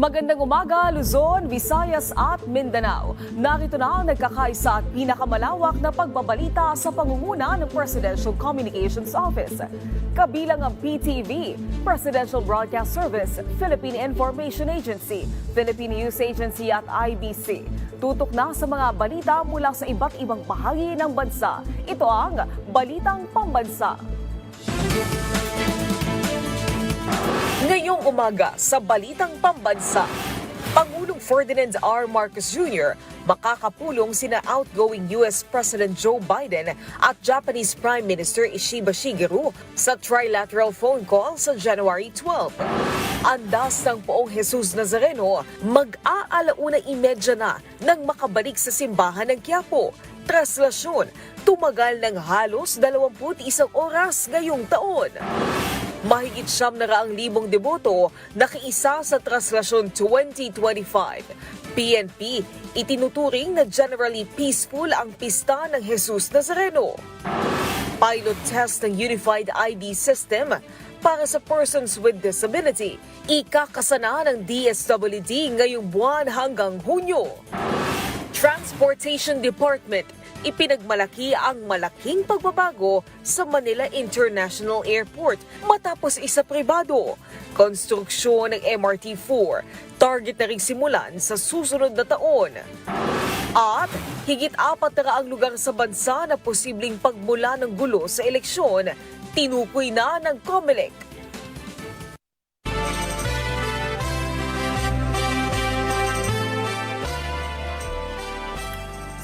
Magandang umaga, Luzon, Visayas at Mindanao. Narito na ang nagkakaisa at pinakamalawak na pagbabalita sa pangunguna ng Presidential Communications Office. Kabilang ang PTV, Presidential Broadcast Service, Philippine Information Agency, Philippine News Agency at IBC. Tutok na sa mga balita mula sa iba't ibang bahagi ng bansa. Ito ang Balitang Pambansa. Ngayong umaga sa Balitang Pambansa, Pangulong Ferdinand R. Marcos Jr. makakapulong sina outgoing US President Joe Biden at Japanese Prime Minister Ishiba Shigeru sa trilateral phone call sa January 12. Andas ng Poong Jesus Nazareno, mag-aalauna-imedya na nang makabalik sa simbahan ng Quiapo. Traslasyon, tumagal ng halos 21 oras ngayong taon. Mahigit 700,000 deboto nakiisa sa Traslasyon 2025. PNP, itinuturing na generally peaceful ang pista ng Jesus Nazareno. Pilot test ng Unified ID System para sa persons with disability, ikakasana ng DSWD ngayong buwan hanggang Hunyo. Transportation Department, ipinagmalaki ang malaking pagbabago sa Manila International Airport matapos isa pribado. Konstruksyon ng MRT-4, target na ring simulan sa susunod na taon. At higit 400 lugar sa bansa na posibleng pagmula ng gulo sa eleksyon, tinukoy na ng COMELEC.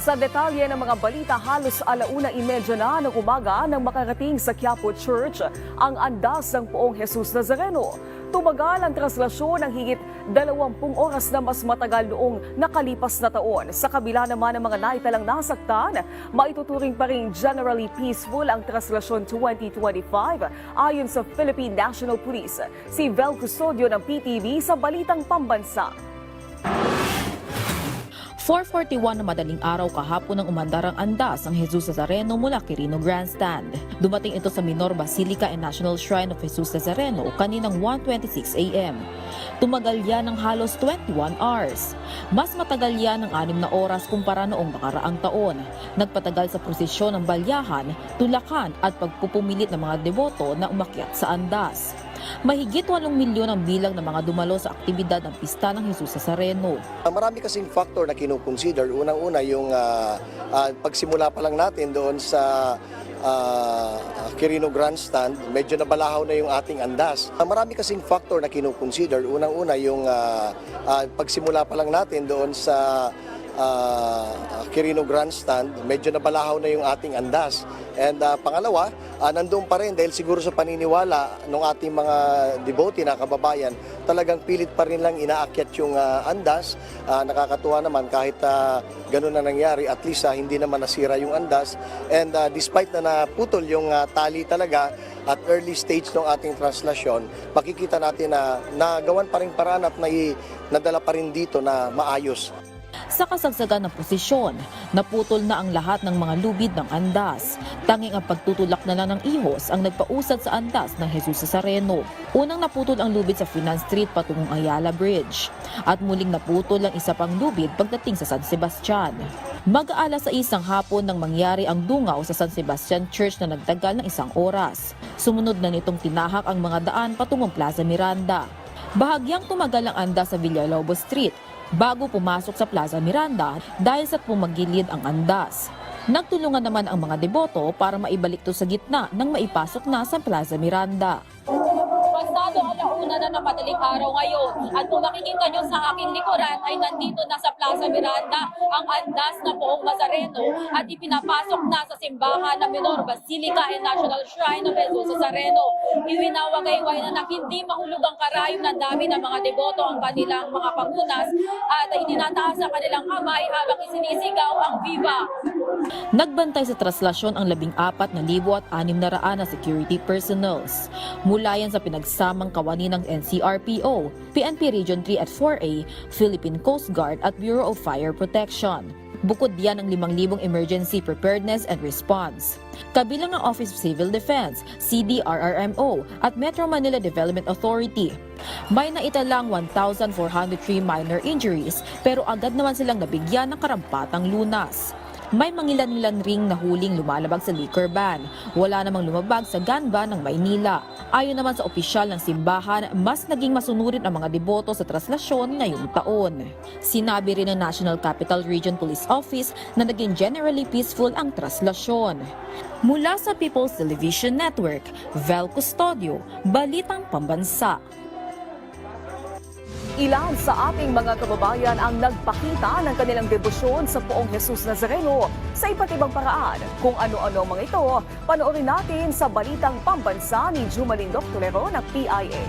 Sa detalye ng mga balita, halos 1:30 na ng umaga nang makarating sa Quiapo Church ang andas ng Poong Jesus Nazareno. Tumagal ang traslasyon ng higit 20 oras na mas matagal noong nakalipas na taon. Sa kabila naman ng mga naitalang nasaktan, maituturing pa rin generally peaceful ang traslasyon 2025 ayon sa Philippine National Police. Si Vel Custodio ng PTV sa Balitang Pambansa. 4:41 na madaling araw kahapon ng umandarang andas ang Jesus Nazareno mula Quirino Grandstand. Dumating ito sa Minor Basilica and National Shrine of Jesus Nazareno kaninang 1:26 a.m. Tumagal yan ng halos 21 hours. Mas matagal yan ng 6 na oras kumpara noong nakaraang taon. Nagpatagal sa prosesyon ng balyahan, tulakan at pagpupumilit ng mga deboto na umakyat sa andas. Mahigit 8 milyon ang bilang ng mga dumalo sa aktibidad ng pista ng Jesus Nazareno. Marami kasing factor na kinukonsider. Unang-una yung pagsimula pa lang natin doon sa Quirino Grandstand, medyo nabalahaw na yung ating andas. Marami kasing factor na kinukonsider. Unang-una yung pagsimula pa lang natin doon sa Quirino Grandstand, medyo nabalahaw na yung ating andas. And pangalawa, nandoon pa rin dahil siguro sa paniniwala ng ating mga devotee na kababayan, talagang pilit pa rin lang inaakyat yung andas. Nakakatuwa naman kahit ganun na nangyari, at least hindi naman nasira yung andas. And despite na naputol yung tali talaga at early stage ng ating translasyon, makikita natin na nagawan pa rin paraan at nadala pa rin dito na maayos. Sa kasagsagan ng posisyon, naputol na ang lahat ng mga lubid ng andas. Tanging ang pagtutulak na lang ng ihos ang nagpausad sa andas ng Jesus Nazareno. Unang naputol ang lubid sa Finan Street patungong Ayala Bridge. At muling naputol ang isa pang lubid pagdating sa San Sebastian. Mag-aalas sa isang hapon nang mangyari ang dungaw sa San Sebastian Church na nagtagal ng 1 oras. Sumunod na nitong tinahak ang mga daan patungong Plaza Miranda. Bahagyang tumagal ang andas sa Villalobos Street bago pumasok sa Plaza Miranda dahil sa pumagilid ang andas. Nagtulungan naman ang mga deboto para maibalik ito sa gitna nang maipasok na sa Plaza Miranda. Pasado 1:00 na ng madaling araw ngayon at kung makikita nyo sa aking likuran ay nandito na sa Plaza Miranda ang andas na Poong Nazareno at ipinapasok na sa simbahan ng Minor Basilica and National Shrine of Jesus Nazareno. Iwinawagayway na hindi mahulog ang karayom ng dami ng mga deboto ang kanilang mga pagunas at itinataas sa kanilang kamay habang isinisigaw ang Viva. Nagbantay sa traslasyon ang 14,600 na security personnels. Mula yan sa pinagsamang kawani ng NCRPO, PNP Region 3 at 4A, Philippine Coast Guard at Bureau of Fire Protection. Bukod diyan ang 5,000 emergency preparedness and response. Kabilang ang Office of Civil Defense, CDRRMO at Metro Manila Development Authority. May naitalang 1,403 minor injuries pero agad naman silang nabigyan ng karampatang lunas. May mangilan-ilan ring nahuling lumalabag sa liquor ban. Wala namang lumabag sa gun ban ng Maynila. Ayon naman sa opisyal ng simbahan, mas naging masunurin ang mga deboto sa traslasyon ngayong taon. Sinabi rin ng National Capital Region Police Office na naging generally peaceful ang traslasyon. Mula sa People's Television Network, Vel Custodio, Balitang Pambansa. Ilan sa ating mga kababayan ang nagpakita ng kanilang debosyon sa Poong Jesus Nazareno sa iba't ibang paraan. Kung ano-ano mga ito, panoorin natin sa Balitang Pambansa ni Jumalindok Tolero ng PIA.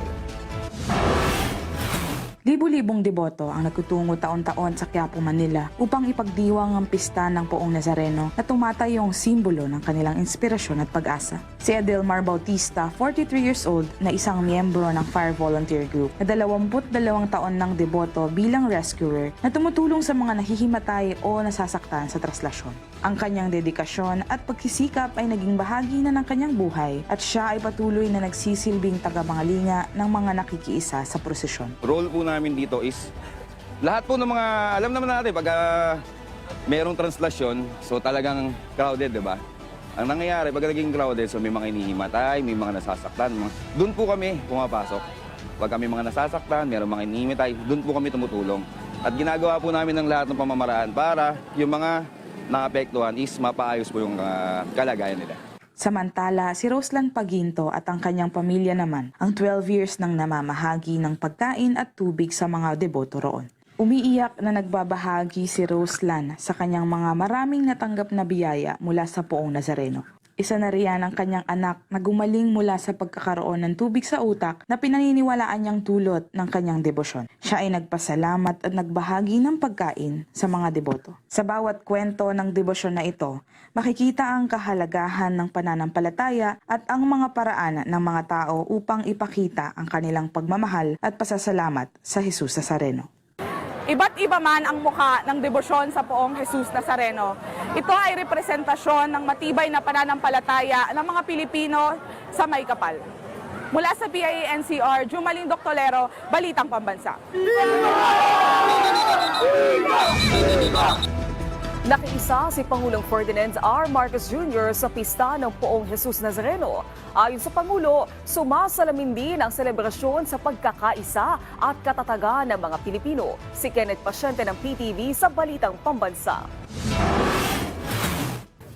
Libu-libong deboto ang nagtutungo taon-taon sa Quiapo, Manila upang ipagdiwang ang pista ng Poong Nazareno na tumatayong simbolo ng kanilang inspirasyon at pag-asa. Si Adelmar Bautista, 43 years old, na isang miyembro ng Fire Volunteer Group na 22 taon ng deboto bilang rescuer na tumutulong sa mga nahihimatay o nasasaktan sa traslasyon. Ang kanyang dedikasyon at pagsisikap ay naging bahagi na ng kanyang buhay at siya ay patuloy na nagsisilbing tagapangalinga ng mga nakikiisa sa prosesyon. Role po namin dito is lahat po ng mga, alam naman natin pag merong translasyon, so talagang crowded, di ba? Ang nangyayari pag naging crowded, so may mga inihimatay, may mga nasasaktan, doon po kami pumapasok. Pag kami mga nasasaktan, merong mga inihimatay, doon po kami tumutulong. At ginagawa po namin ng lahat ng pamamaraan para yung mga naapektuhan is mapaayos po yung kalagayan nila. Samantala, si Roslan Paginto at ang kanyang pamilya naman ang 12 years nang namamahagi ng pagkain at tubig sa mga deboto roon. Umiiyak na nagbabahagi si Roslan sa kanyang mga maraming natanggap na biyaya mula sa Poong Nazareno. Isa na riyan ang kanyang anak na gumaling mula sa pagkakaroon ng tubig sa utak na pinaniniwalaan niyang dulot ng kanyang debosyon. Siya ay nagpasalamat at nagbahagi ng pagkain sa mga deboto. Sa bawat kwento ng debosyon na ito, makikita ang kahalagahan ng pananampalataya at ang mga paraan ng mga tao upang ipakita ang kanilang pagmamahal at pasasalamat sa Jesus Nazareno. Iba't iba man ang mukha ng debosyon sa Poong Jesus Nazareno. Ito ay representasyon ng matibay na pananampalataya ng mga Pilipino sa may kapal. Mula sa PIA-NCR, Jumalindok Tolero, Balitang Pambansa. Nakiisa si Pangulong Ferdinand R. Marcos Jr. sa pista ng Poong Jesus Nazareno. Ayon sa Pangulo, sumasalamin din ang selebrasyon sa pagkakaisa at katatagan ng mga Pilipino. Si Kenneth Pasyente ng PTV sa Balitang Pambansa.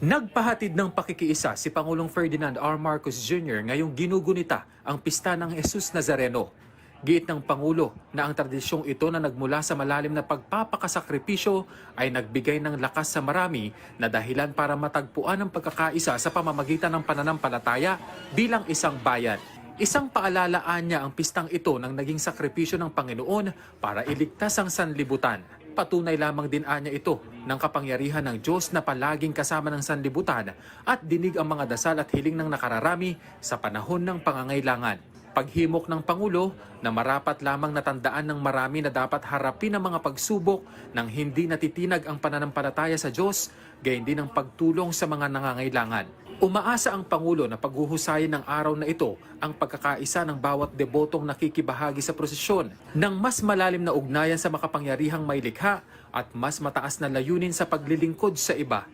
Nagpahatid ng pakikiisa si Pangulong Ferdinand R. Marcos Jr. ngayong ginugunita ang pista ng Jesus Nazareno. Giit ng Pangulo na ang tradisyong ito na nagmula sa malalim na pagpapakasakripisyo ay nagbigay ng lakas sa marami na dahilan para matagpuan ang pagkakaisa sa pamamagitan ng pananampalataya bilang isang bayan. Isang paalalaan niya ang pistang ito ng naging sakripisyo ng Panginoon para iligtas ang sanlibutan. Patunay lamang din anya ito ng kapangyarihan ng Diyos na palaging kasama ng sanlibutan at dinig ang mga dasal at hiling ng nakararami sa panahon ng pangangailangan. Paghimok ng Pangulo na marapat lamang natandaan ng marami na dapat harapin ang mga pagsubok nang hindi natitinag ang pananampalataya sa Diyos, gayon din ang pagtulong sa mga nangangailangan. Umaasa ang Pangulo na paghuhusayin ng araw na ito ang pagkakaisa ng bawat debotong nakikibahagi sa prosesyon ng mas malalim na ugnayan sa makapangyarihang maylikha at mas mataas na layunin sa paglilingkod sa iba.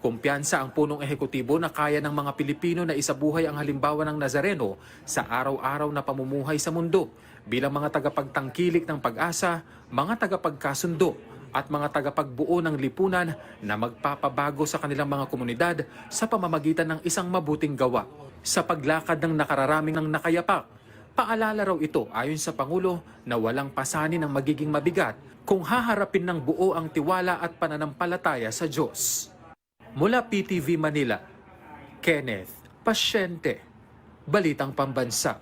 Kumpiyansa ang punong ehekutibo na kaya ng mga Pilipino na isabuhay ang halimbawa ng Nazareno sa araw-araw na pamumuhay sa mundo bilang mga tagapagtangkilik ng pag-asa, mga tagapagkasundo at mga tagapagbuo ng lipunan na magpapabago sa kanilang mga komunidad sa pamamagitan ng isang mabuting gawa. Sa paglakad ng nakararaming ng nakayapak, paalala raw ito ayon sa Pangulo na walang pasanin ang magiging mabigat kung haharapin ng buo ang tiwala at pananampalataya sa Diyos. Mula PTV Manila, Kenneth Pasyente, Balitang Pambansa.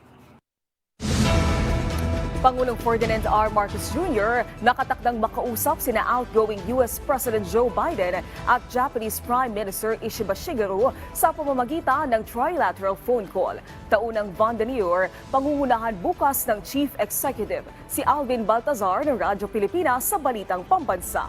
Pangulong Ferdinand R. Marcos Jr. nakatakdang makausap sina outgoing U.S. President Joe Biden at Japanese Prime Minister Ishiba Shigeru sa pamamagitan ng trilateral phone call. Taunang Van den Eeur, pangungunahan bukas ng Chief Executive, si Alvin Baltazar ng Radyo Pilipinas sa Balitang Pambansa.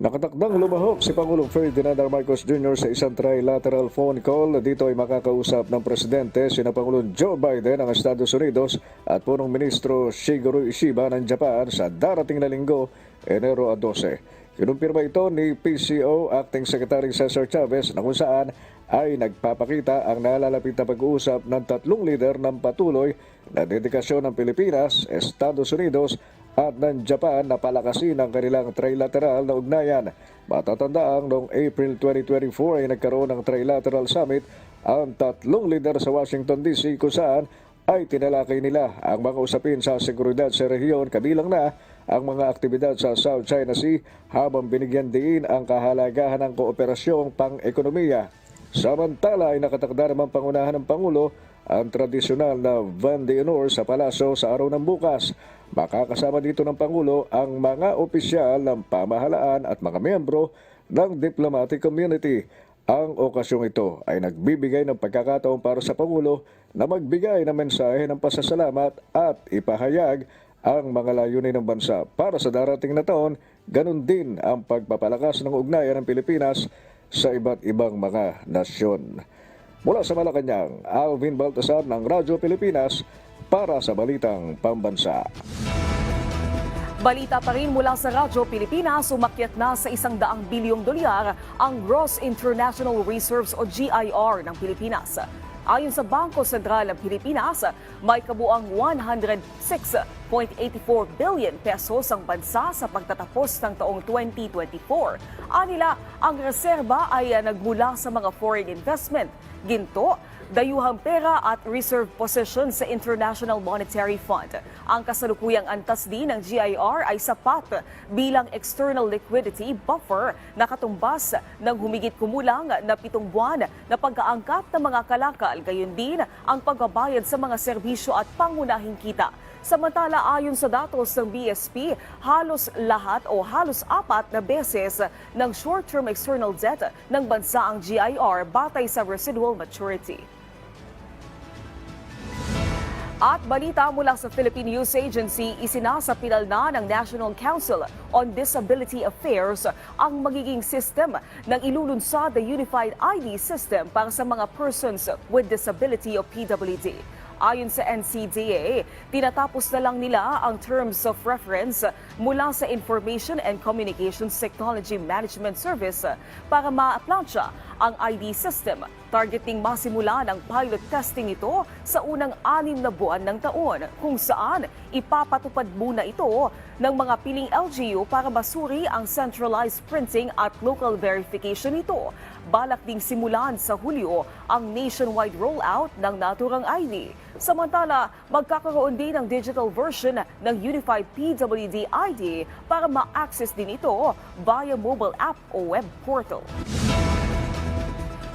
Nakatakdang lumahok si Pangulong Ferdinand R. Marcos Jr. sa isang trilateral phone call. Dito ay makakausap ng Presidente sina Pangulong Joe Biden ng Estados Unidos at punong Ministro Shigeru Ishiba ng Japan sa darating na linggo, Enero 12. Kinumpirma ito ni PCO Acting Secretary Cesar Chavez na kung saan ay nagpapakita ang nalalapit na pag-uusap ng tatlong lider ng patuloy na dedikasyon ng Pilipinas, Estados Unidos at ng Japan na palakasin ang kanilang trilateral na ugnayan. Matatandaang noong April 2024 ay nagkaroon ng trilateral summit ang tatlong lider sa Washington DC kung saan ay tinalakay nila ang mga usapin sa seguridad sa rehiyon kabilang na ang mga aktibidad sa South China Sea habang binigyan din ang kahalagahan ng kooperasyong pang-ekonomiya. Samantala ay nakatakda naman pangunahan ng Pangulo ang tradisyonal na Van de Honor sa palasyo sa araw ng bukas. Makakasama dito ng Pangulo ang mga opisyal ng pamahalaan at mga miyembro ng diplomatic community. Ang okasyong ito ay nagbibigay ng pagkakataon para sa Pangulo na magbigay ng mensahe ng pasasalamat at ipahayag ang mga layunin ng bansa para sa darating na taon. Ganon din ang pagpapalakas ng ugnayan ng Pilipinas sa iba't ibang mga nasyon. Mula sa Malacanang, Alvin Baltasar ng Radyo Pilipinas para sa Balitang Pambansa. Balita pa rin mula sa Radyo Pilipinas, umakyat na sa $100 bilyong ang Gross International Reserves o GIR ng Pilipinas. Ayon sa Bangko Sentral ng Pilipinas, may kabuang 106.84 billion pesos ang bansa sa pagtatapos ng taong 2024. Anila, ang reserba ay nagmula sa mga foreign investment, ginto, dayuhang pera at reserve position sa International Monetary Fund. Ang kasalukuyang antas din ng GIR ay sapat bilang external liquidity buffer na katumbas ng humigit kumulang na 7 buwan na pag-aangkat ng mga kalakal, gayon din ang pagbabayad sa mga serbisyo at pangunahing kita. Samantala, ayon sa datos ng BSP, halos lahat o halos 4 na beses ng short-term external debt ng bansa ang GIR batay sa residual maturity. At balita mula sa Philippine News Agency, isinasapilal na ng National Council on Disability Affairs ang magiging system ng ilulunsad na Unified ID System para sa mga persons with disability o PWD. Ayon sa NCDA, tinatapos na lang nila ang terms of reference mula sa Information and Communications Technology Management Service para ma-plansya ang ID system. Targeting masimula ng pilot testing ito sa unang 6 na buwan ng taon, kung saan ipapatupad muna ito ng mga piling LGU para masuri ang centralized printing at local verification nito. Balak ding simulan sa Hulyo ang nationwide rollout ng naturang ID. Samantala, magkakaroon din ng digital version ng Unified PWD ID para ma-access din ito via mobile app o web portal.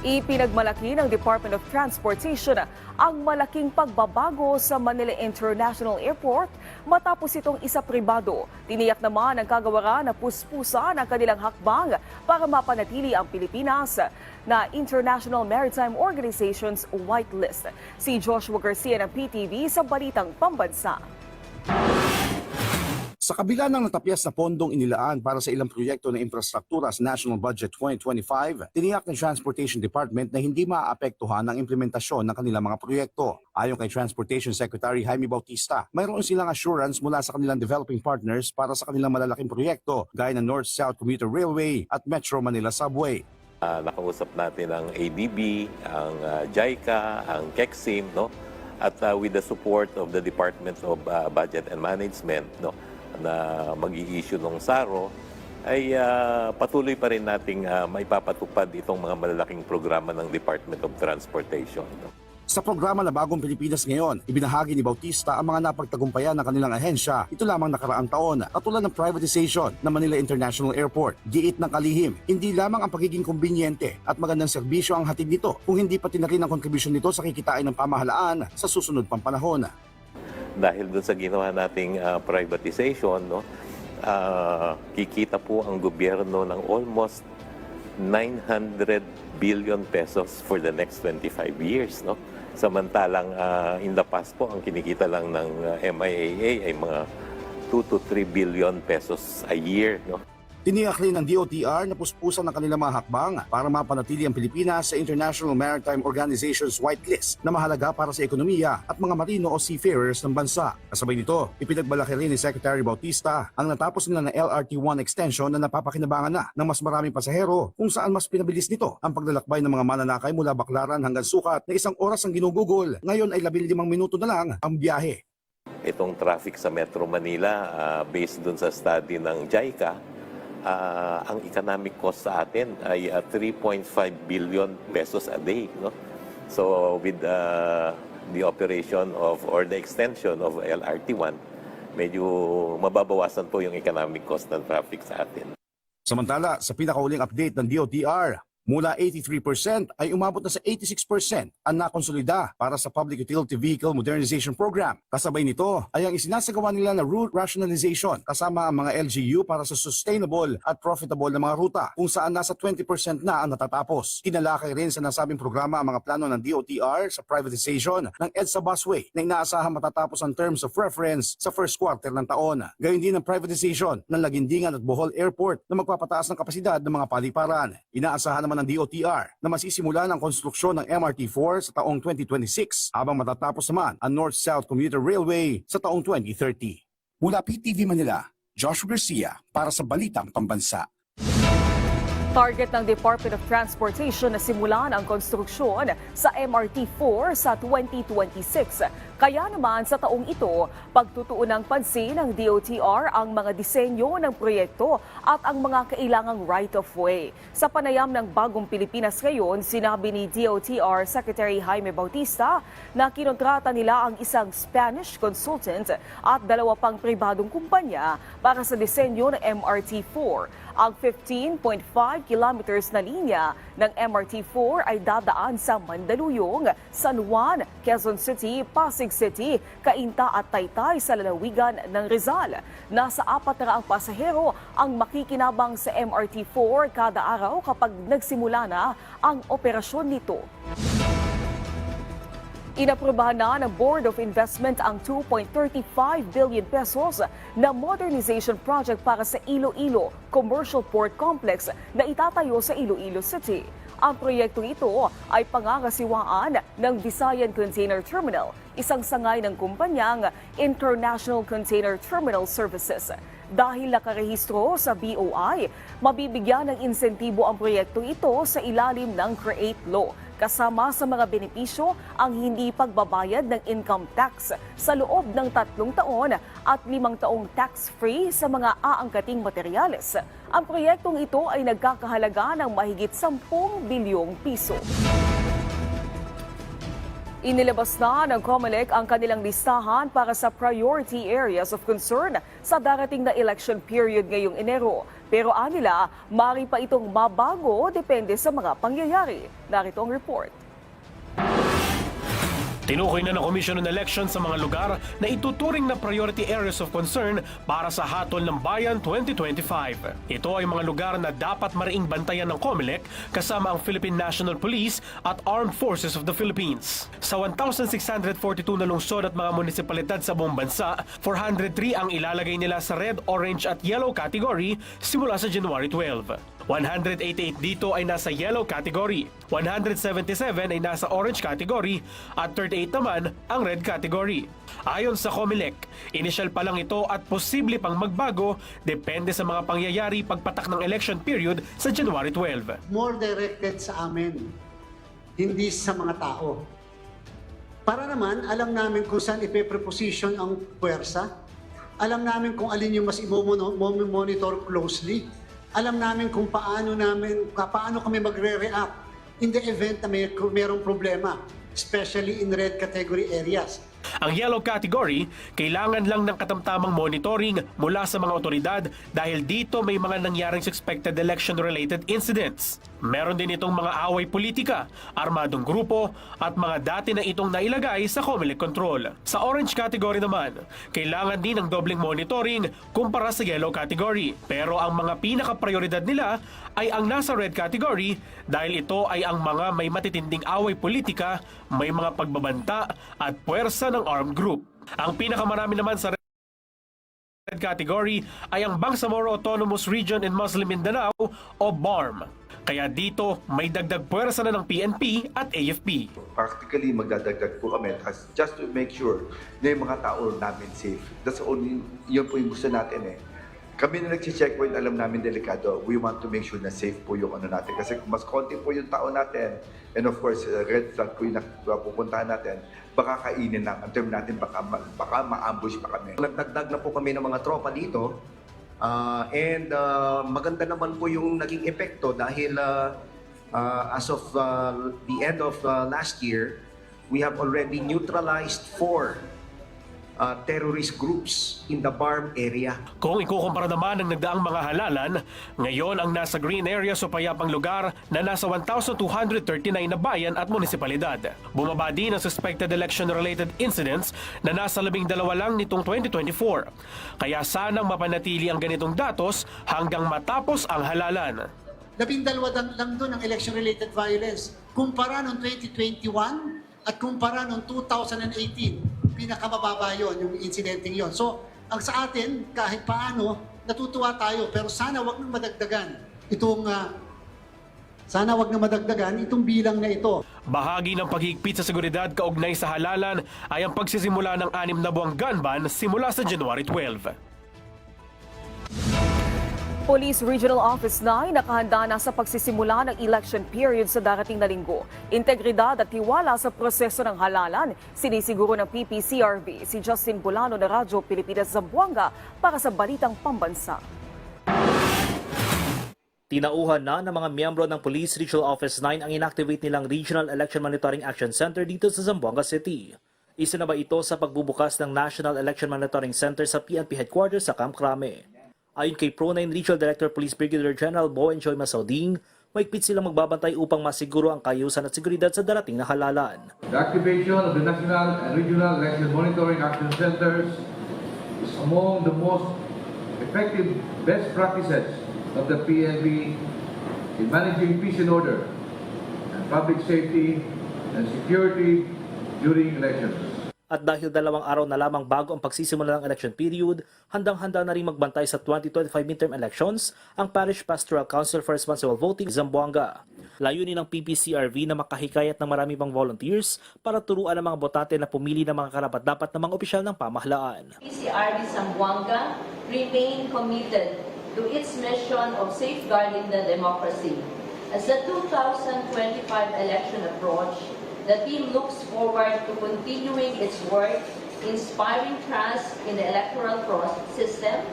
Ipinagmalaki ng Department of Transportation ang malaking pagbabago sa Manila International Airport matapos itong isa pribado. Tiniyak naman ng kagawaran na puspusan ang kanilang hakbang para mapanatili ang Pilipinas na International Maritime Organization's whitelist. Si Joshua Garcia ng PTV sa Balitang Pambansa. Sa kabila ng natapyas na pondong inilaan para sa ilang proyekto ng infrastruktura sa National Budget 2025, tiniyak ng Transportation Department na hindi maaapektuhan ang implementasyon ng kanilang mga proyekto. Ayon kay Transportation Secretary Jaime Bautista, mayroon silang assurance mula sa kanilang developing partners para sa kanilang malalaking proyekto gaya ng North-South Commuter Railway at Metro Manila Subway. Nakausap natin ang ADB, ang JICA, ang KEXIM, no? At with the support of the Department of Budget and Management, no? Na mag-i-issue ng SARO, ay patuloy pa rin nating maipapatupad itong mga malalaking programa ng Department of Transportation. Sa programa na Bagong Pilipinas Ngayon, ibinahagi ni Bautista ang mga napagtagumpayan ng kanilang ahensya ito lamang nakaraang taon, katulad ng privatization ng Manila International Airport. Giit ng kalihim, hindi lamang ang pagiging kumbinyente at magandang serbisyo ang hatid nito, kung hindi pati na rin ang kontribusyon nito sa kikitain ng pamahalaan sa susunod pang panahon. dahil dun sa ginawa nating privatization, no, kikita po ang gobyerno ng almost 900 billion pesos for the next 25 years, no? Samantalang in the past po, ang kinikita lang ng MIAA ay mga 2 to 3 billion pesos a year, no? Tiniyak rin ng DOTR na puspusan ng kanilang mga hakbang para mapanatili ang Pilipinas sa International Maritime Organization's whitelist na mahalaga para sa ekonomiya at mga marino o seafarers ng bansa. Kasabay nito, ipinagmalaki rin ni Secretary Bautista ang natapos nila na LRT-1 extension na napapakinabangan na ng mas maraming pasahero kung saan mas pinabilis nito ang paglalakbay ng mga mananakay mula Baclaran hanggang Sucat na 1 oras ang ginugugol. Ngayon ay 15 minuto na lang ang biyahe. Itong traffic sa Metro Manila, based dun sa study ng JICA, ang economic cost sa atin ay 3.5 billion pesos a day, no? So with the operation of or the extension of LRT-1, medyo mababawasan po yung economic cost ng traffic sa atin. Samantala, sa pinakauling update ng DOTR, mula 83% ay umabot na sa 86% ang nakonsolida para sa Public Utility Vehicle Modernization Program. Kasabay nito ay ang isinasagawa nila na route rationalization kasama ang mga LGU para sa sustainable at profitable na mga ruta kung saan nasa 20% na ang natatapos. Kinalakay rin sa nasabing programa ang mga plano ng DOTR sa privatization ng EDSA Busway na inaasahan matatapos ang terms of reference sa first quarter ng taon. Gayon din ang privatization ng Lagindingan at Bohol Airport na magpapataas ng kapasidad ng mga paliparan. Inaasahan naman ng DOTR na masisimulan ang konstruksyon ng MRT-4 sa taong 2026 habang matatapos naman ang North-South Commuter Railway sa taong 2030. Mula PTV Manila, Joshua Garcia para sa Balitang Pambansa. Target ng Department of Transportation na simulan ang konstruksyon sa MRT-4 sa 2026. Kaya naman sa taong ito, pagtutuon ng pansin ng DOTR ang mga disenyo ng proyekto at ang mga kailangang right-of-way. Sa panayam ng Bagong Pilipinas ngayon, sinabi ni DOTR Secretary Jaime Bautista na kinontrata nila ang isang Spanish consultant at 2 pang pribadong kumpanya para sa disenyo ng MRT-4. Ang 15.5 kilometers na linya ng MRT-4 ay dadaan sa Mandaluyong, San Juan, Quezon City, Pasig City, Cainta at Taytay sa lalawigan ng Rizal. Nasa 400 pasahero ang makikinabang sa MRT-4 kada araw kapag nagsimula na ang operasyon nito. Inaprubahan na ng Board of Investment ang 2.35 billion pesos na modernization project para sa Iloilo Commercial Port Complex na itatayo sa Iloilo City. Ang proyektong ito ay pangangasiwaan ng Visayan Container Terminal, isang sangay ng kumpanyang International Container Terminal Services. Dahil nakarehistro sa BOI, mabibigyan ng insentibo ang proyektong ito sa ilalim ng CREATE Law. Kasama sa mga benepisyo ang hindi pagbabayad ng income tax sa loob ng 3 taon at 5 taong tax-free sa mga aangkating materyales. Ang proyektong ito ay nagkakahalaga ng mahigit 10 bilyong piso. Inilabas na ng COMELEC ang kanilang listahan para sa priority areas of concern sa darating na election period ngayong Enero. Pero anila, mari pa itong mabago depende sa mga pangyayari. Narito ang report. Tinukoy na ng Commission on Elections sa mga lugar na ituturing na priority areas of concern para sa Hatol ng Bayan 2025. Ito ay mga lugar na dapat mariing bantayan ng COMELEC kasama ang Philippine National Police at Armed Forces of the Philippines. Sa 1,642 na lungsod at mga munisipalidad sa buong bansa, 403 ang ilalagay nila sa red, orange at yellow category simula sa January 12. 188 dito ay nasa yellow category, 177 ay nasa orange category at 38 naman ang red category. Ayon sa COMELEC, initial pa lang ito at posible pang magbago depende sa mga pangyayari pagpatak ng election period sa January 12. More directed sa amin, hindi sa mga tao. Para naman, alam namin kung saan ipe-preposition ang puwersa, alam namin kung alin yung mas i-monitor closely, alam namin kung paano kami magre-react in the event na mayroong problema, especially in red category areas. Ang yellow category, kailangan lang ng katamtamang monitoring mula sa mga otoridad dahil dito may mga nangyaring suspected election-related incidents. Meron din itong mga away politika, armadong grupo at mga dati na itong nailagay sa COMELEC control. Sa orange category naman, kailangan din ng dobleng monitoring kumpara sa yellow category. Pero ang mga pinaka-prioridad nila ay ang nasa red category dahil ito ay ang mga may matitinding away politika, may mga pagbabanta at puwersa ng armed group. Ang pinakamarami naman sa red category ay ang Bangsamoro Autonomous Region in Muslim Mindanao o BARM. Kaya dito may dagdag puwersa na ng PNP at AFP. Practically magdadagdag po kami just to make sure na yung mga tao namin safe. That's only, yun po yung gusto natin eh. Kami na nag-checkpoint, alam namin delikado. We want to make sure na safe po yung ano natin. Kasi kung mas konti po yung tao natin, and of course, red flag po yung pupuntahan natin, baka kainin lang. Ang term natin, baka ma-ambush pa kami. Nagdagdag na po kami ng mga tropa dito. And maganda naman po yung naging epekto dahil as of the end of last year, we have already neutralized 4 terrorist groups in the BARM area. Kung ikukumpara naman ng nagdaang mga halalan, ngayon ang nasa green area sa payapang lugar na nasa 1,239 na bayan at munisipalidad. Bumaba din ang suspected election-related incidents na nasa 12 lang nitong 2024. Kaya sanang mapanatili ang ganitong datos hanggang matapos ang halalan. 12 lang doon ang election-related violence. Kumpara noong 2021 at kumpara noong 2018. Pinakamababa yun, yung incidenting yon. So, ang sa atin, kahit paano, natutuwa tayo, pero sana wag nang madagdagan itong bilang na ito. Bahagi ng paghigpit sa seguridad kaugnay sa halalan ay ang pagsisimula ng 6 na buwang gun ban simula sa January 12. Police Regional Office 9 nakahanda na sa pagsisimula ng election period sa darating na linggo. Integridad at tiwala sa proseso ng halalan, sinisiguro ng PPCRV. Si Justin Bulano na Radyo Pilipinas Zamboanga para sa Balitang Pambansa. Tinauhan na ng mga miyembro ng Police Regional Office 9 ang inactivate nilang Regional Election Monitoring Action Center dito sa Zamboanga City. Isa na ba ito sa pagbubukas ng National Election Monitoring Center sa PNP headquarters sa Camp Crame. Ayon kay Pro9 Regional Director Police Brigadier General Boen Joy Masauding, mahigpit silang magbabantay upang masiguro ang kaayusan at seguridad sa darating na halalan. The activation of the National and Regional Election Monitoring Action Centers is among the most effective best practices of the PNP in managing peace and order and public safety and security during elections. At dahil 2 araw na lamang bago ang pagsisimula ng election period, handang-handa na rin magbantay sa 2025 midterm elections ang Parish Pastoral Council for Responsible Voting Zamboanga. Layunin ng PPCRV na makahikayat ng marami pang volunteers para turuan ang mga botante na pumili ng mga karapat-dapat na mga opisyal ng pamahalaan. PPCRV Zamboanga remain committed to its mission of safeguarding the democracy. As the 2025 election approach, the team looks forward to continuing its work, inspiring trust in the electoral system,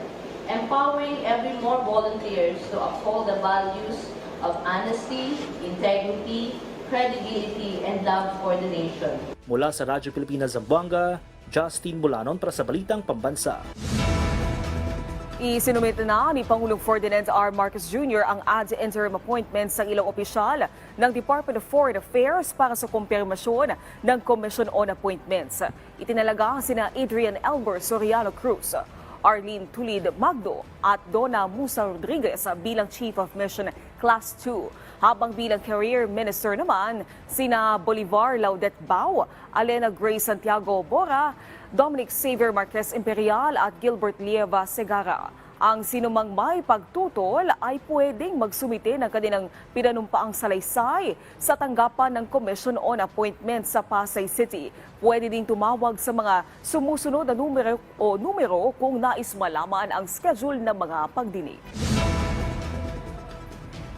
empowering ever more volunteers to uphold the values of honesty, integrity, credibility, and love for the nation. Mula sa Radyo Pilipinas Zamboanga, Justin Bulanon para sa Balitang Pambansa. Isinumite na ni Pangulong Ferdinand R. Marcos Jr. ang ad interim appointments ng ilang opisyal ng Department of Foreign Affairs para sa kumpirmasyon ng Commission on Appointments. Itinalaga sina Adrian Elber Soriano Cruz, Arlene Tulid Magdo at Donna Musa Rodriguez bilang Chief of Mission Class 2. Habang bilang Career Minister naman, sina Bolivar Laudet Bao, Alena Grace Santiago Bora, Dominic Xavier Marquez Imperial at Gilbert Lieva Segara. Ang sinumang may pagtutol ay pwedeng magsumite ng kanilang pinanumpaang salaysay sa tanggapan ng Commission on Appointments sa Pasay City. Pwede ding tumawag sa mga sumusunod na numero kung nais malaman ang schedule ng mga pagdinig.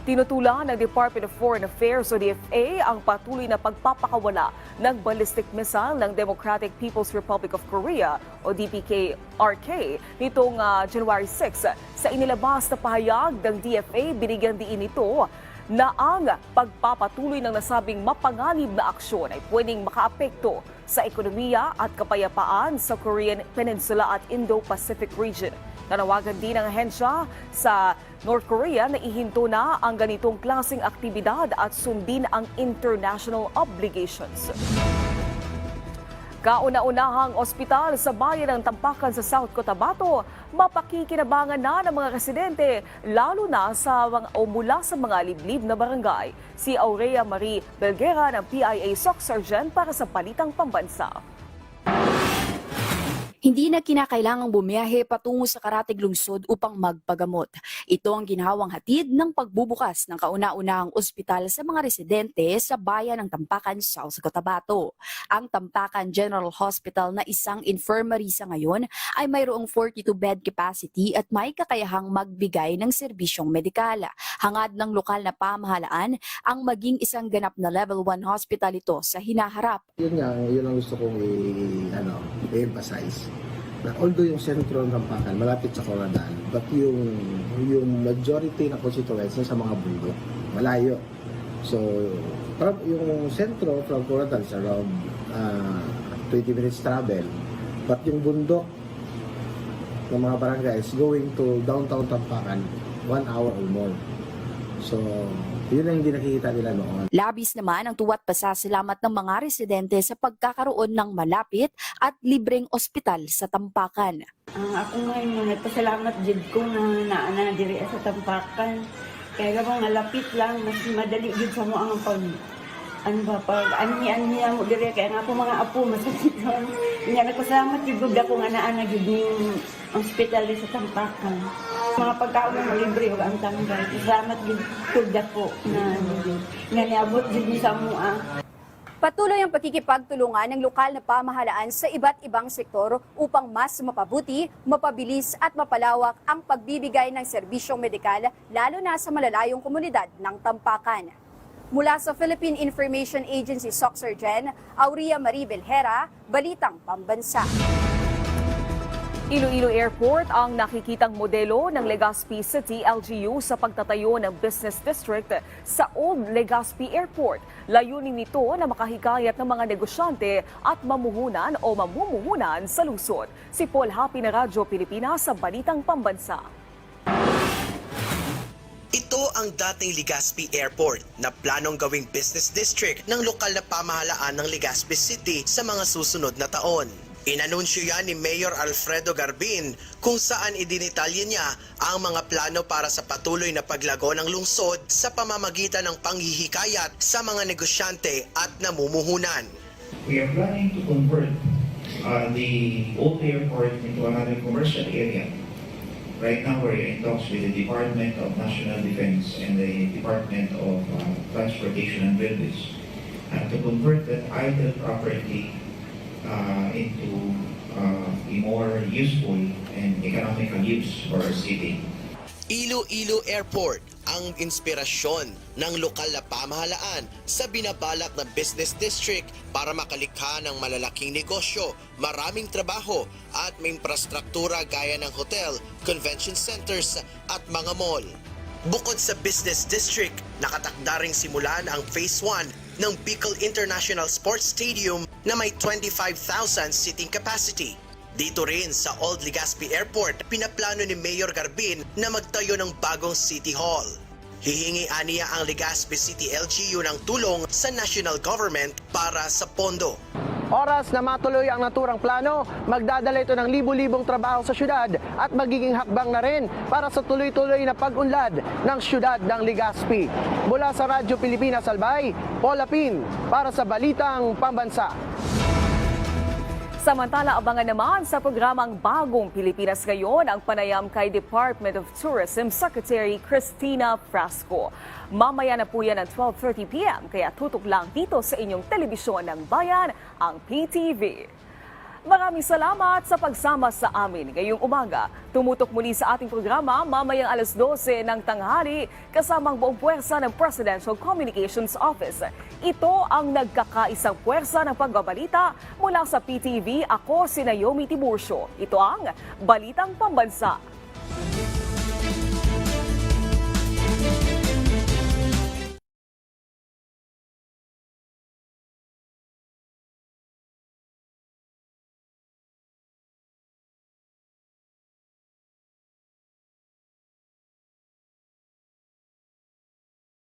Tinutulan ng Department of Foreign Affairs o DFA ang patuloy na pagpapakawala ng ballistic missile ng Democratic People's Republic of Korea o DPK-RK nitong January 6. Sa inilabas na pahayag ng DFA, binigyan diin ito na ang pagpapatuloy ng nasabing mapanganib na aksyon ay pwedeng makaapekto sa ekonomiya at kapayapaan sa Korean Peninsula at Indo-Pacific region. Nanawagan din ang ahensya sa North Korea na ihinto na ang ganitong klaseng aktibidad at sundin ang international obligations. Kauna-unahang ospital sa bayan ng Tampakan sa South Cotabato, mapakikinabangan na ng mga residente, lalo na mula sa mga liblib na barangay. Si Aurea Marie Belguera ng PIA SOC Sergeant para sa Balitang Pambansa. Hindi na kinakailangang bumiyahe patungo sa karatig lungsod upang magpagamot. Ito ang ginhawang hatid ng pagbubukas ng kauna-unahang ospital sa mga residente sa bayan ng Tampakan, South Cotabato. Ang Tampakan General Hospital na isang infirmary sa ngayon ay mayroong 42-bed capacity at may kakayahang magbigay ng serbisyong medikal. Hangad ng lokal na pamahalaan ang maging isang ganap na level 1 hospital ito sa hinaharap. Yun ang gusto kong i-emphasize. Na although yung sentro ng Tampakan malapit sa Coradal, but yung majority na constituency sa mga bundok, malayo. So, yung sentro from Coradal is around 20 minutes travel. But yung bundok ng mga barangays going to downtown Tampakan, 1 hour or more. So, yun ang hindi nakikita nila noon. Labis naman ang tuwa't pasasalamat ng mga residente sa pagkakaroon ng malapit at libreng ospital sa Tampakan. Ako ngayon, nagpasalamat din ko na naana diri sa Tampakan. Kaya kung nalapit lang, mas madali din sa mo ang pag ani mo diri kaya nga po mga apo masakit lang. Nga nagpasalamat din ko nga naana gid yung ospital sa Tampakan. Mga pagkaon na libre o ang tanggay. Salamat din po na nga niabot din sa mua. Patuloy ang pakikipagtulungan ng lokal na pamahalaan sa iba't ibang sektor upang mas mapabuti, mapabilis at mapalawak ang pagbibigay ng serbisyong medikal lalo na sa malalayong komunidad ng Tampakan. Mula sa Philippine Information Agency SOC Sergeant, Aurea Marie Belguera, Balitang Pambansa. Iloilo Airport ang nakikitang modelo ng Legazpi City LGU sa pagtatayo ng business district sa Old Legazpi Airport. Layunin nito na makahikayat ng mga negosyante at mamumuhunan sa lungsod. Si Paul Happy na Radyo Pilipinas sa Balitang Pambansa. Ito ang dating Legazpi Airport na planong gawing business district ng lokal na pamahalaan ng Legazpi City sa mga susunod na taon. Inanunsyo yan ni Mayor Alfredo Garbin kung saan idinitalye niya ang mga plano para sa patuloy na paglago ng lungsod sa pamamagitan ng panghihikayat sa mga negosyante at namumuhunan. We are planning to convert the old airport into another commercial area. Right now we're in talks with the Department of National Defense and the Department of Transportation and Railways to convert that idle property into a more useful and economical use for our city. Iloilo Airport ang inspirasyon ng lokal na pamahalaan sa binabalak na business district para makalikha ng malalaking negosyo, maraming trabaho at may infrastruktura gaya ng hotel, convention centers at mga mall. Bukod sa business district, nakatakda ring simulan ang Phase 1 ng Bicol International Sports Stadium na may 25,000 seating capacity. Dito rin sa Old Legazpi Airport, pinaplano ni Mayor Garbin na magtayo ng bagong City Hall. Hihingi aniya ang Legazpi City LGU ng tulong sa national government para sa pondo. Oras na matuloy ang naturang plano, magdadala ito ng libu-libong trabaho sa syudad at magiging hakbang na rin para sa tuloy-tuloy na pag-unlad ng syudad ng Legazpi. Mula sa Radyo Pilipinas Albay, Paul Lapin para sa Balitang Pambansa. Samantala, abangan naman sa programang Bagong Pilipinas Ngayon ang panayam kay Department of Tourism Secretary Cristina Frasco. Mamaya na po yan ng 12:30 p.m. kaya tutok lang dito sa inyong telebisyon ng bayan, ang PTV. Maraming salamat sa pagsama sa amin ngayong umaga. Tumutok muli sa ating programa mamayang alas 12 ng tanghali kasamang buong puwersa ng Presidential Communications Office. Ito ang nagkakaisang puwersa ng pagbabalita mula sa PTV. Ako si Naomi Tiburcio. Ito ang Balitang Pambansa.